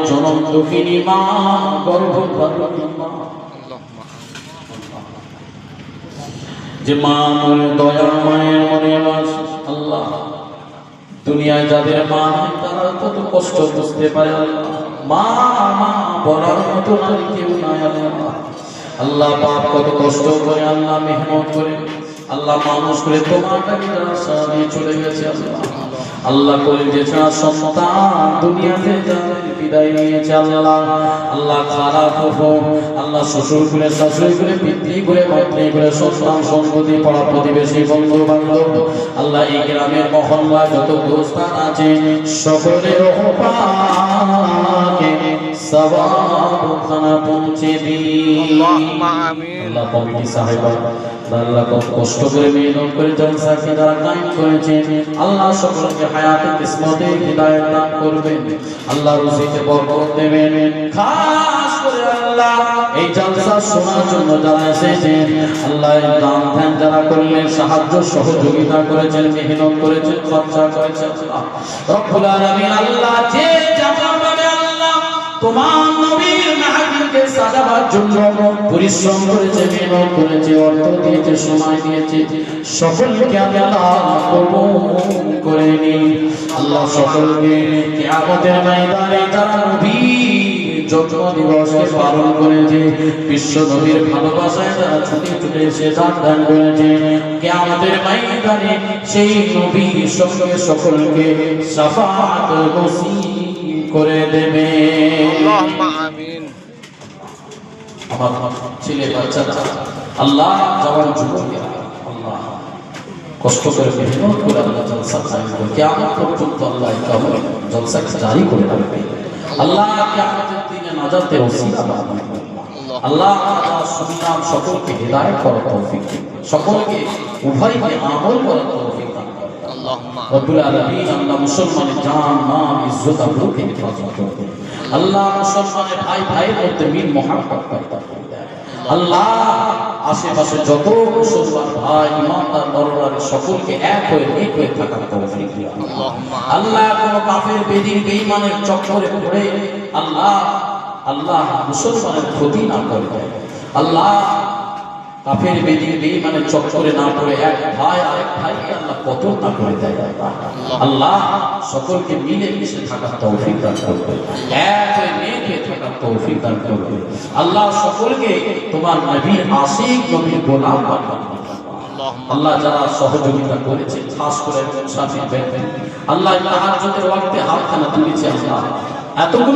জনম দুঃখিনী মা, গর্ভধারিণী মা, যে মা মনে দয়ার মায়ের মনে বাস। আল্লাহ দুনিয়ায় যাদের মা নেই তারা কত কষ্ট বুঝতে পারে। মা মা বলার মতো আর কেউ নাই। আল্লাহ বাপ কত কষ্ট করে, আল্লাহ মেহনত করে, আল্লাহ মানুষ করে তোমার কাছে নিয়ে চলে গেছে। আল্লাহ করে যে সন্তান দুনিয়াতে বিদায় নিয়েছে। আল্লাহ আল্লাহ খারাপ হবো, আল্লাহ শ্বশুর করে শাশুড়ি করে পিতৃ করে মাতৃ করে সন্তান সম্পত্তি পড়া প্রতিবেশী বন্ধু বান্ধব, আল্লাহ এই গ্রামের মহল্লা যত গোস্তান আছে সকলের সওয়াব খানা পৌঁছে দিন। আল্লাহ কমিটি সাহেবা আল্লাহ কত কষ্ট করে মেহনত করে জলসা কে যারা কায়েম করেছেন, আল্লাহ সকলকে হায়াতে কিসমতে হিদায়াত দান করবেন। আল্লাহ রুজিতে বরকত দেবেন। খাস করে আল্লাহ এই জলসা শোনার জন্য যারা এসেছেন, আল্লাহ দান ধ্যান যারা করলেন, সাহায্য সহযোগিতা করেছেন, মেহনত করেছেন, খরচা করেছেন, আল্লাহ রব্বুল আলামিন আল্লাহ যে যেমনভাবে আল্লাহ তোমার নবীর মাহফিলকে সাজাবার জন্য পরিশ্রম করেছে, মেহনত করেছে, অর্থ দিয়েছে, সময় দিয়েছে, সকলকে আল্লাহ কবুল করে নিন। আল্লাহ সকলকে কিয়ামতের ময়দানে যারা নবীর জন্ম দিবসকে পালন করেছে, বিশ্ব নবীর ভালোবাসায় যারা ছুটে ছুটে এসে দান করেছে, কিয়ামতের ময়দানে সেই নবীর সঙ্গে সকলকে শাফাআত নসিব করে দেবে। আল্লাহুম্মা আমিন। আমার ছেলে বাচ্চারা, আল্লাহ জওয়ান যুবকেরা, আল্লাহ কষ্ট করে মেহনত করে আল্লাহ জলসা কায়েম করে কিয়ামত পর্যন্ত আল্লাহ কামল জলসা জারি করে রাখবে। আল্লাহ কিয়ামতের দিনে নাজাতের ওসিলা বানাবেন। আল্লাহ সুন্নাত সকলকে হিদায়াত করার তৌফিক দিন, সকলকে উভয়কে আমল করার তৌফিক দান করুন। আল্লাহুম্মা রব্বুল আলামিন আল্লাহ মুসলমানের জান মাল ইজ্জত আবরুকে হেফাজত করুন। আল্লাহ মুসলমানের ভাই ভাইয়ের মধ্যে মিল মুহাব্বত পয়দা করে দেন। আল্লাহ আশেপাশে যত মুসলমান ভাই ইমানদার নরনারী সকলকে এক হয়ে এক হয়ে থাকার তৌফিক দিন। আল্লাহ কোন কাফের বেদিন বেঈমানের চক্করে পড়ে আল্লাহ আল্লাহ মুসলমানের ক্ষতি না করে দেয়। আল্লাহ কাফের বেদিন বেঈমানের চক্করে না পড়ে এক ভাই আরেক ভাইকে আল্লাহ কতল না করে দেয়। আল্লাহ সকলকে মিলে মিশে থাকার তৌফিক দান করবে, এক হয়ে নেক হয়ে থাকার তৌফিক দান করবে। আল্লাহ সকলকে তোমার নবীর আশিক নবীর গোলাম বানাবে। আল্লাহ যারা সহযোগিতা করেছে, খাস করে মুসাফির ব্যক্তি, আল্লাহ তাহাজ্জুদের ওয়াক্তে হাতখানা তুলেছে, আল্লাহ এতগুলো